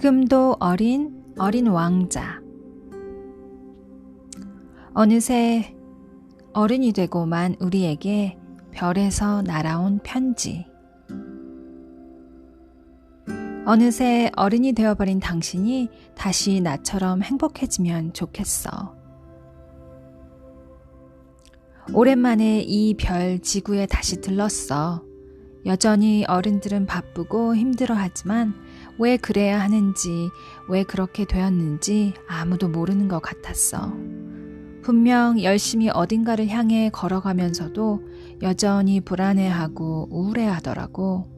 지금도 어린 왕자. 어느새 어른이 되고만 우리에게 별에서 날아온 편지. 어느새 어른이 되어버린 당신이 다시 나처럼 행복해지면 좋겠어. 오랜만에 이 별 지구에 다시 들렀어. 여전히 어른들은 바쁘고 힘들어하지만 왜 그래야 하는지, 왜 그렇게 되었는지 아무도 모르는 것 같았어. 분명 열심히 어딘가를 향해 걸어가면서도 여전히 불안해하고 우울해하더라고.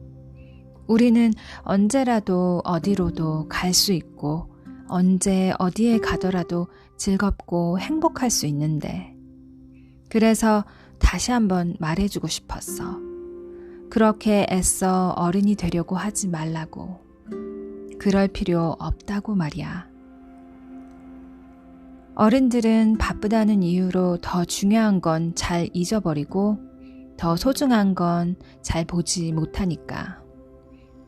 우리는 언제라도 어디로도 갈 수 있고 언제 어디에 가더라도 즐겁고 행복할 수 있는데. 그래서 다시 한번 말해주고 싶었어. 그렇게 애써 어른이 되려고 하지 말라고. 그럴 필요 없다고 말이야. 어른들은 바쁘다는 이유로 더 중요한 건 잘 잊어버리고 더 소중한 건 잘 보지 못하니까.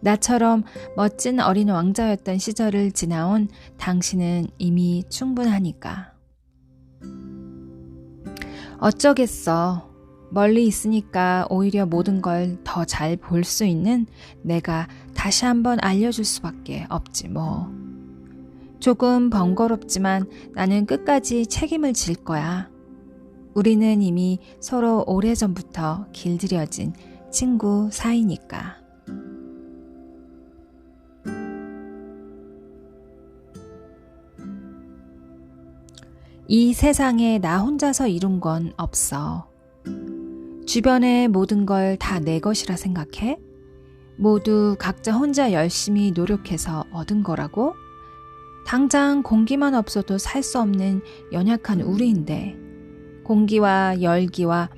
나처럼 멋진 어린 왕자였던 시절을 지나온 당신은 이미 충분하니까. 어쩌겠어. 멀리 있으니까 오히려 모든 걸 더 잘 볼 수 있는 내가 다시 한번 알려줄 수밖에 없지 뭐. 조금 번거롭지만 나는 끝까지 책임을 질 거야. 우리는 이미 서로 오래전부터 길들여진 친구 사이니까. 이 세상에 나 혼자서 이룬 건 없어. 주변의 모든 걸 다 내 것이라 생각해? 모두 각자 혼자 열심히 노력해서 얻은 거라고? 당장 공기만 없어도 살 수 없는 연약한 우리인데 공기와 열기와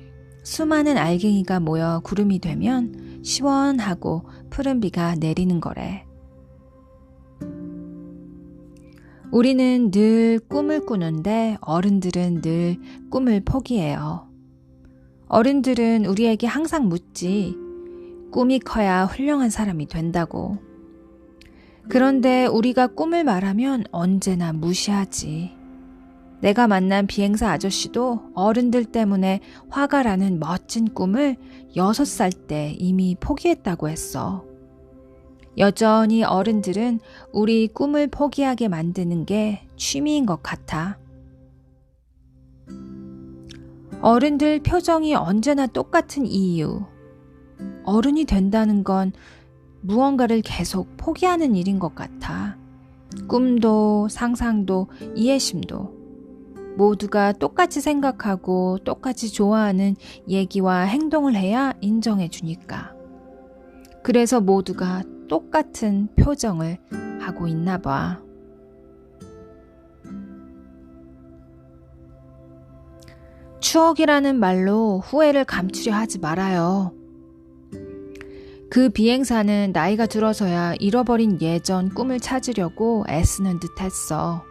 수많은 알갱이가 모여 구름이 되면 시원하고 푸른 비가 내리는 거래. 우리는 늘 꿈을 꾸는데 어른들은 늘 꿈을 포기해요. 어른들은 우리에게 항상 묻지. 꿈이 커야 훌륭한 사람이 된다고. 그런데 우리가 꿈을 말하면 언제나 무시하지. 내가 만난 비행사 아저씨도 어른들 때문에 화가 나는 멋진 꿈을 6살 때 이미 포기했다고 했어. 여전히 어른들은 우리 꿈을 포기하게 만드는 게 취미인 것 같아. 어른들 표정이 언제나 똑같은 이유. 어른이 된다는 건 무언가를 계속 포기하는 일인 것 같아. 꿈도 상상도 이해심도 모두가 똑같이 생각하고 똑같이 좋아하는 얘기와 행동을 해야 인정해 주니까. 그래서 모두가 똑같은 표정을 하고 있나 봐. 추억이라는 말로 후회를 감추려 하지 말아요. 그 비행사는 나이가 들어서야 잃어버린 예전 꿈을 찾으려고 애쓰는 듯했어.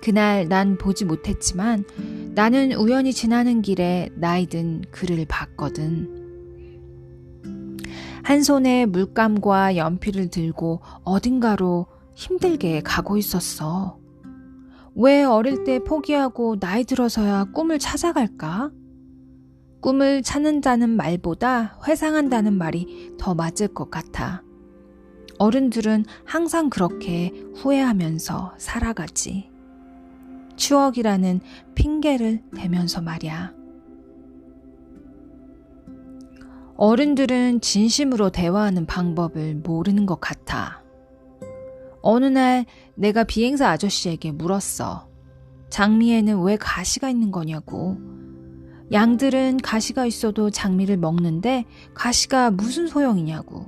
그날 난 보지 못했지만 나는 우연히 지나는 길에 나이든 그를 봤거든. 한 손에 물감과 연필을 들고 어딘가로 힘들게 가고 있었어. 왜 어릴 때 포기하고 나이 들어서야 꿈을 찾아갈까? 꿈을 찾는다는 말보다 회상한다는 말이 더 맞을 것 같아. 어른들은 항상 그렇게 후회하면서 살아가지. 추억이라는 핑계를 대면서 말이야. 어른들은 진심으로 대화하는 방법을 모르는 것 같아. 어느 날 내가 비행사 아저씨에게 물었어. 장미에는 왜 가시가 있는 거냐고. 양들은 가시가 있어도 장미를 먹는데 가시가 무슨 소용이냐고.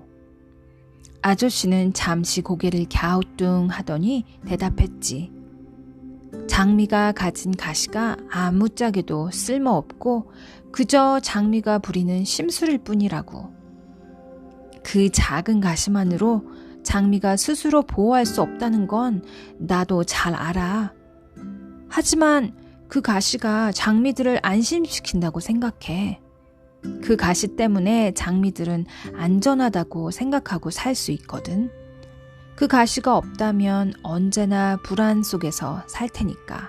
아저씨는 잠시 고개를 갸우뚱하더니 대답했지. 장미가 가진 가시가 아무짝에도 쓸모없고 그저 장미가 부리는 심술일 뿐이라고. 그 작은 가시만으로 장미가 스스로 보호할 수 없다는 건 나도 잘 알아. 하지만 그 가시가 장미들을 안심시킨다고 생각해. 그 가시 때문에 장미들은 안전하다고 생각하고 살 수 있거든. 그 가시가 없다면 언제나 불안 속에서 살 테니까.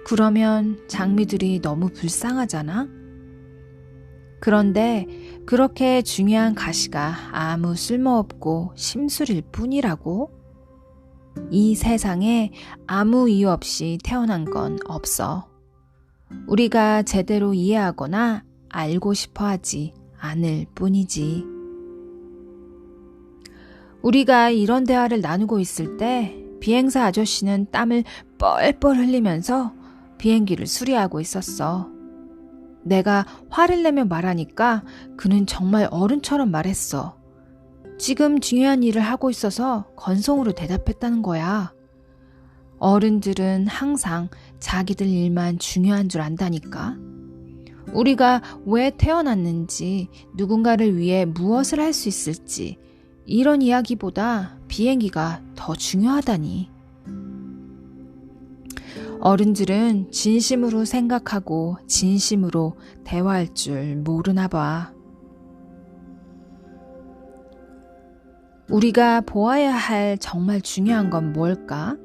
그러면 장미들이 너무 불쌍하잖아? 그런데 그렇게 중요한 가시가 아무 쓸모없고 심술일 뿐이라고? 이 세상에 아무 이유 없이 태어난 건 없어. 우리가 제대로 이해하거나 알고 싶어 하지 않을 뿐이지. 우리가 이런 대화를 나누고 있을 때 비행사 아저씨는 땀을 뻘뻘 흘리면서 비행기를 수리하고 있었어. 내가 화를 내며 말하니까 그는 정말 어른처럼 말했어. 지금 중요한 일을 하고 있어서 건성으로 대답했다는 거야. 어른들은 항상 자기들 일만 중요한 줄 안다니까. 우리가 왜 태어났는지, 누군가를 위해 무엇을 할 수 있을지, 이런 이야기보다 비행기가 더 중요하다니. 어른들은 진심으로 생각하고 진심으로 대화할 줄 모르나 봐. 우리가 보아야 할 정말 중요한 건 뭘까?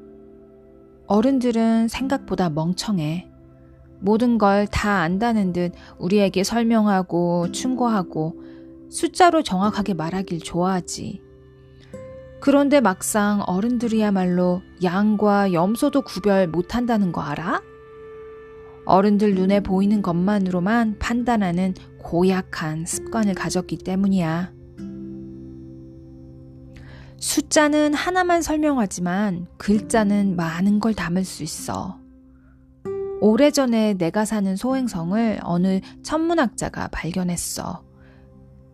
어른들은 생각보다 멍청해. 모든 걸 다 안다는 듯 우리에게 설명하고 충고하고 숫자로 정확하게 말하길 좋아하지. 그런데 막상 어른들이야말로 양과 염소도 구별 못한다는 거 알아? 어른들 눈에 보이는 것만으로만 판단하는 고약한 습관을 가졌기 때문이야. 숫자는 하나만 설명하지만 글자는 많은 걸 담을 수 있어. 오래전에 내가 사는 소행성을 어느 천문학자가 발견했어.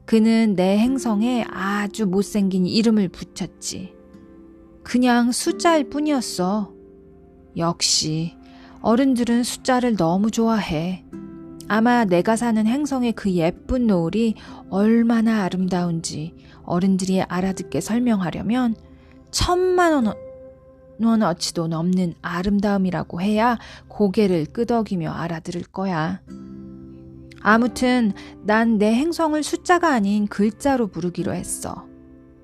그는 내 행성에 아주 못생긴 이름을 붙였지. 그냥 숫자일 뿐이었어. 역시 어른들은 숫자를 너무 좋아해. 아마 내가 사는 행성의 그 예쁜 노을이 얼마나 아름다운지 어른들이 알아듣게 설명하려면 10,000,000원어치도 넘는 아름다움이라고 해야 고개를 끄덕이며 알아들을 거야. 아무튼 난 내 행성을 숫자가 아닌 글자로 부르기로 했어.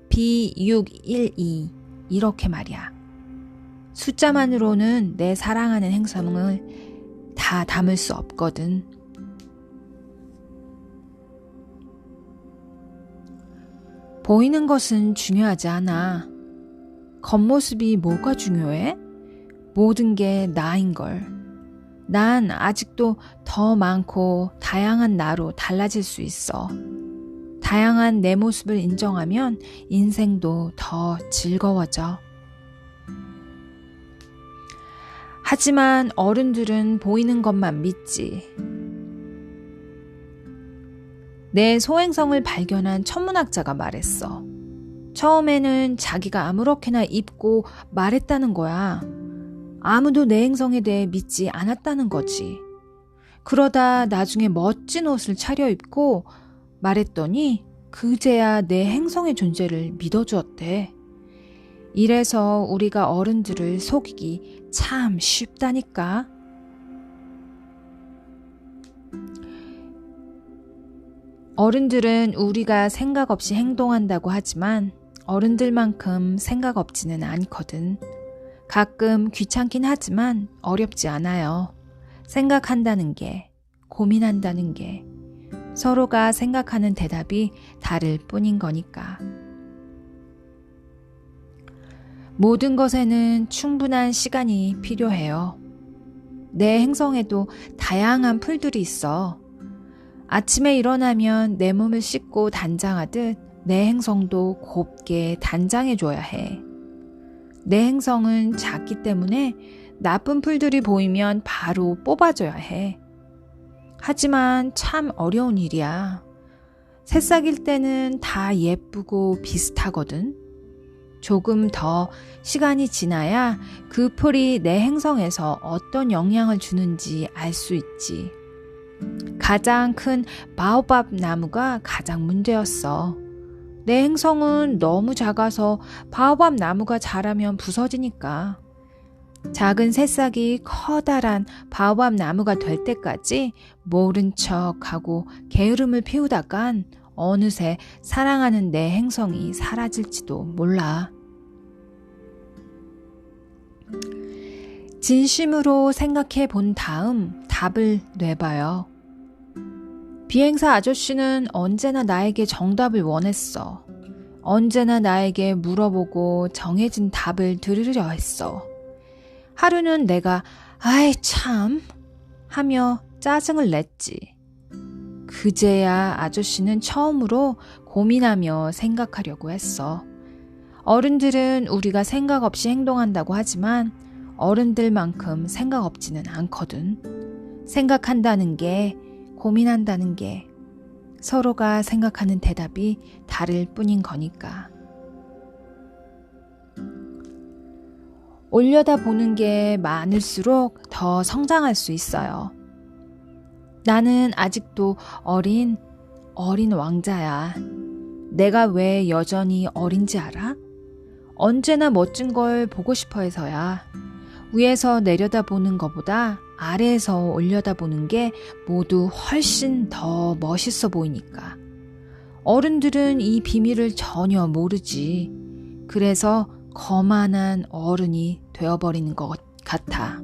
B612 이렇게 말이야. 숫자만으로는 내 사랑하는 행성을 다 담을 수 없거든. 보이는 것은 중요하지 않아. 겉모습이 뭐가 중요해? 모든 게 나인걸. 난 아직도 더 많고 다양한 나로 달라질 수 있어. 다양한 내 모습을 인정하면 인생도 더 즐거워져. 하지만 어른들은 보이는 것만 믿지. 내 소행성을 발견한 천문학자가 말했어. 처음에는 자기가 아무렇게나 입고 말했다는 거야. 아무도 내 행성에 대해 믿지 않았다는 거지. 그러다 나중에 멋진 옷을 차려입고 말했더니 그제야 내 행성의 존재를 믿어주었대. 이래서 우리가 어른들을 속이기 참 쉽다니까. 어른들은 우리가 생각 없이 행동한다고 하지만 어른들만큼 생각 없지는 않거든. 가끔 귀찮긴 하지만 어렵지 않아요. 생각한다는 게, 고민한다는 게, 서로가 생각하는 대답이 다를 뿐인 거니까. 모든 것에는 충분한 시간이 필요해요. 내 행성에도 다양한 풀들이 있어. 아침에 일어나면 내 몸을 씻고 단장하듯 내 행성도 곱게 단장해줘야 해. 내 행성은 작기 때문에 나쁜 풀들이 보이면 바로 뽑아줘야 해. 하지만 참 어려운 일이야. 새싹일 때는 다 예쁘고 비슷하거든. 조금 더 시간이 지나야 그 풀이 내 행성에서 어떤 영향을 주는지 알 수 있지. 가장 큰 바오밥 나무가 가장 문제였어. 내 행성은 너무 작아서 바오밥 나무가 자라면 부서지니까. 작은 새싹이 커다란 바오밥 나무가 될 때까지 모른 척하고 게으름을 피우다간 어느새 사랑하는 내 행성이 사라질지도 몰라. 진심으로 생각해 본 다음 답을 내봐요. 비행사 아저씨는 언제나 나에게 정답을 원했어. 언제나 나에게 물어보고 정해진 답을 들으려 했어. 하루는 내가 아이 참 하며 짜증을 냈지. 그제야 아저씨는 처음으로 고민하며 생각하려고 했어. 어른들은 우리가 생각 없이 행동한다고 하지만 어른들만큼 생각 없지는 않거든. 생각한다는 게, 고민한다는 게 서로가 생각하는 대답이 다를 뿐인 거니까. 올려다보는 게 많을수록 더 성장할 수 있어요. 나는 아직도 어린 왕자야. 내가 왜 여전히 어린지 알아? 언제나 멋진 걸 보고 싶어 해서야. 위에서 내려다보는 것보다 아래에서 올려다보는 게 모두 훨씬 더 멋있어 보이니까. 어른들은 이 비밀을 전혀 모르지. 그래서 거만한 어른이 되어버리는 것 같아.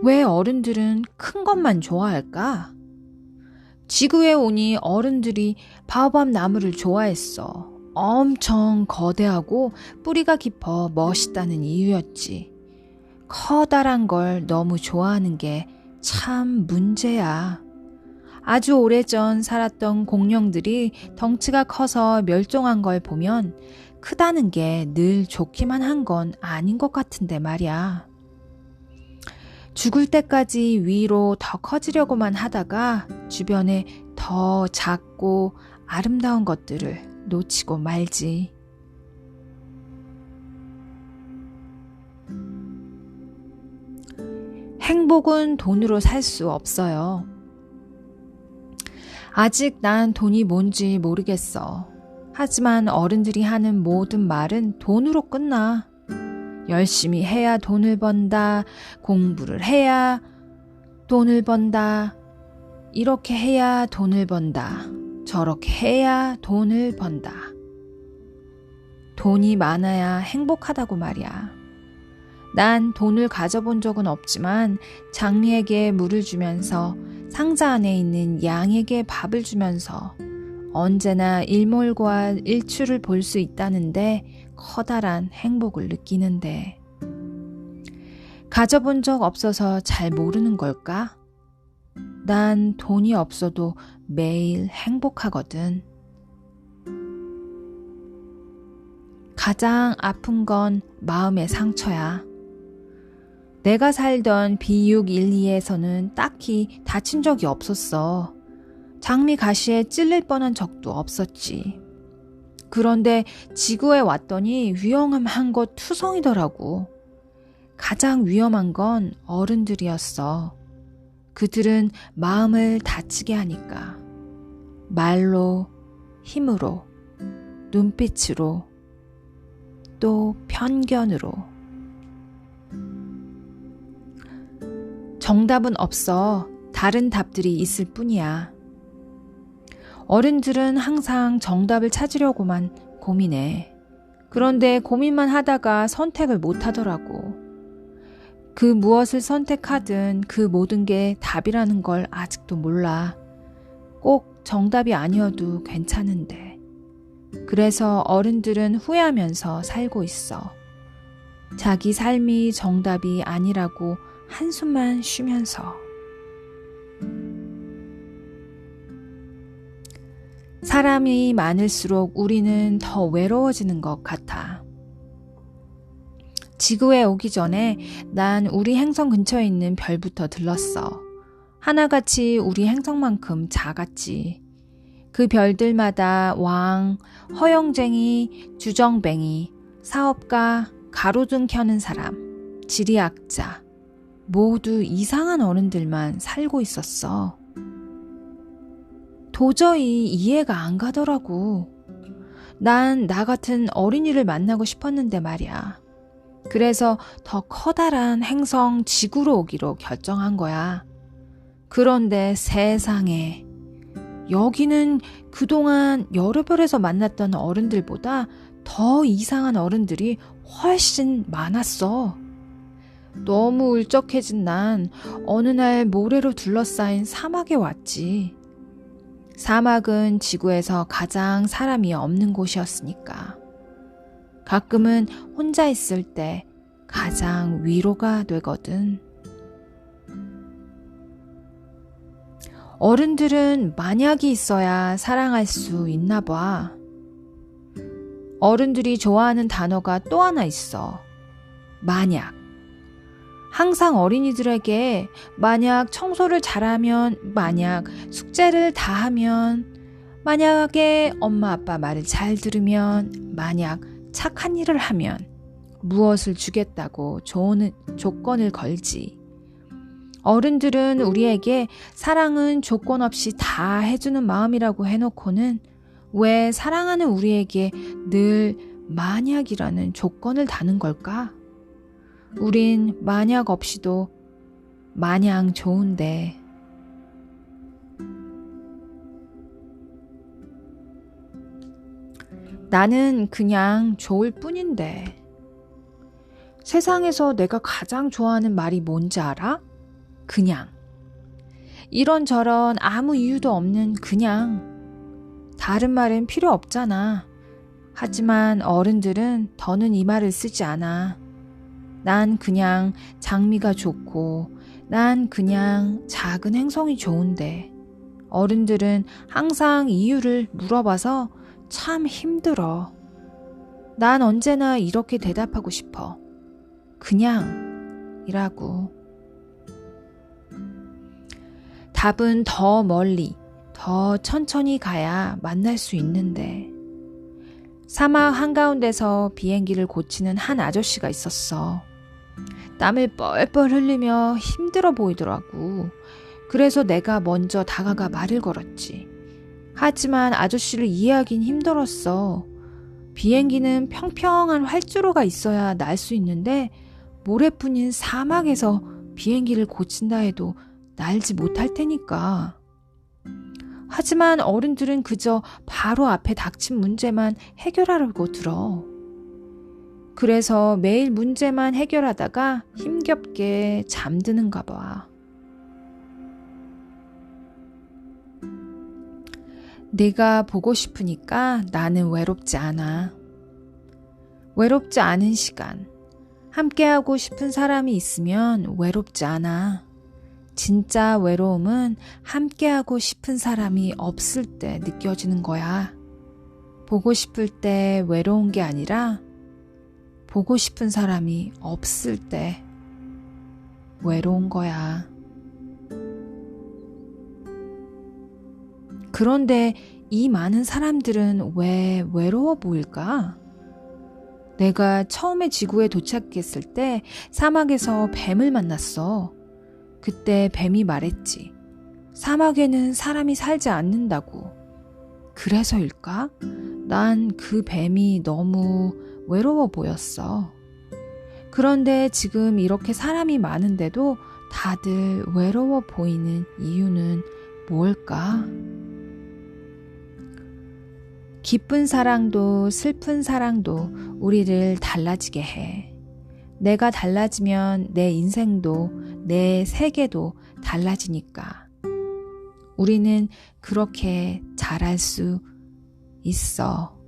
왜 어른들은 큰 것만 좋아할까? 지구에 오니 어른들이 바오밥 나무를 좋아했어. 엄청 거대하고 뿌리가 깊어 멋있다는 이유였지. 커다란 걸 너무 좋아하는 게 참 문제야. 아주 오래전 살았던 공룡들이 덩치가 커서 멸종한 걸 보면 크다는 게 늘 좋기만 한 건 아닌 것 같은데 말이야. 죽을 때까지 위로 더 커지려고만 하다가 주변에 더 작고 아름다운 것들을 놓치고 말지. 행복은 돈으로 살 수 없어요. 아직 난 돈이 뭔지 모르겠어. 하지만 어른들이 하는 모든 말은 돈으로 끝나. 열심히 해야 돈을 번다. 공부를 해야 돈을 번다. 이렇게 해야 돈을 번다. 저렇게 해야 돈을 번다. 돈이 많아야 행복하다고 말이야. 난 돈을 가져본 적은 없지만 장리에게 물을 주면서 상자 안에 있는 양에게 밥을 주면서 언제나 일몰과 일출을 볼 수 있다는데 커다란 행복을 느끼는데 가져본 적 없어서 잘 모르는 걸까? 난 돈이 없어도 매일 행복하거든. 가장 아픈 건 마음의 상처야. 내가 살던 B612에서는 딱히 다친 적이 없었어. 장미 가시에 찔릴 뻔한 적도 없었지. 그런데 지구에 왔더니 위험한 것 투성이더라고. 가장 위험한 건 어른들이었어. 그들은 마음을 다치게 하니까. 말로, 힘으로, 눈빛으로, 또 편견으로. 정답은 없어. 다른 답들이 있을 뿐이야. 어른들은 항상 정답을 찾으려고만 고민해. 그런데 고민만 하다가 선택을 못 하더라고. 그 무엇을 선택하든 그 모든 게 답이라는 걸 아직도 몰라. 꼭 정답이 아니어도 괜찮은데. 그래서 어른들은 후회하면서 살고 있어. 자기 삶이 정답이 아니라고 한숨만 쉬면서. 사람이 많을수록 우리는 더 외로워지는 것 같아. 지구에 오기 전에 난 우리 행성 근처에 있는 별부터 들렀어. 하나같이 우리 행성만큼 작았지. 그 별들마다 왕, 허영쟁이, 주정뱅이, 사업가, 가로등 켜는 사람, 지리학자, 모두 이상한 어른들만 살고 있었어. 도저히 이해가 안 가더라고. 난 나 같은 어린이를 만나고 싶었는데 말이야. 그래서 더 커다란 행성 지구로 오기로 결정한 거야. 그런데 세상에, 여기는 그동안 여러 별에서 만났던 어른들보다 더 이상한 어른들이 훨씬 많았어. 너무 울적해진 난 어느 날 모래로 둘러싸인 사막에 왔지. 사막은 지구에서 가장 사람이 없는 곳이었으니까. 가끔은 혼자 있을 때 가장 위로가 되거든. 어른들은 만약이 있어야 사랑할 수 있나 봐. 어른들이 좋아하는 단어가 또 하나 있어. 만약. 항상 어린이들에게 만약 청소를 잘하면, 만약 숙제를 다 하면, 만약에 엄마 아빠 말을 잘 들으면, 만약 착한 일을 하면 무엇을 주겠다고 좋은 조건을 걸지. 어른들은 우리에게 사랑은 조건 없이 다 해주는 마음이라고 해놓고는 왜 사랑하는 우리에게 늘 만약이라는 조건을 다는 걸까? 우린 만약 없이도 마냥 좋은데. 나는 그냥 좋을 뿐인데. 세상에서 내가 가장 좋아하는 말이 뭔지 알아? 그냥. 이런저런 아무 이유도 없는 그냥. 다른 말은 필요 없잖아. 하지만 어른들은 더는 이 말을 쓰지 않아. 난 그냥 장미가 좋고, 난 그냥 작은 행성이 좋은데. 어른들은 항상 이유를 물어봐서 참 힘들어. 난 언제나 이렇게 대답하고 싶어. 그냥 이라고. 답은 더 멀리, 더 천천히 가야 만날 수 있는데. 사막 한가운데서 비행기를 고치는 한 아저씨가 있었어. 땀을 뻘뻘 흘리며 힘들어 보이더라고. 그래서 내가 먼저 다가가 말을 걸었지. 하지만 아저씨를 이해하긴 힘들었어. 비행기는 평평한 활주로가 있어야 날 수 있는데 모래뿐인 사막에서 비행기를 고친다 해도 날지 못할 테니까. 하지만 어른들은 그저 바로 앞에 닥친 문제만 해결하려고 들어. 그래서 매일 문제만 해결하다가 힘겹게 잠드는가 봐. 네가 보고 싶으니까 나는 외롭지 않아. 외롭지 않은 시간. 함께하고 싶은 사람이 있으면 외롭지 않아. 진짜 외로움은 함께하고 싶은 사람이 없을 때 느껴지는 거야. 보고 싶을 때 외로운 게 아니라 보고 싶은 사람이 없을 때 외로운 거야. 그런데 이 많은 사람들은 왜 외로워 보일까? 내가 처음에 지구에 도착했을 때 사막에서 뱀을 만났어. 그때 뱀이 말했지. 사막에는 사람이 살지 않는다고. 그래서일까? 난 그 뱀이 너무 외로워 보였어. 그런데 지금 이렇게 사람이 많은데도 다들 외로워 보이는 이유는 뭘까? 기쁜 사랑도 슬픈 사랑도 우리를 달라지게 해. 내가 달라지면 내 인생도 내 세계도 달라지니까. 우리는 그렇게 잘할 수 있어.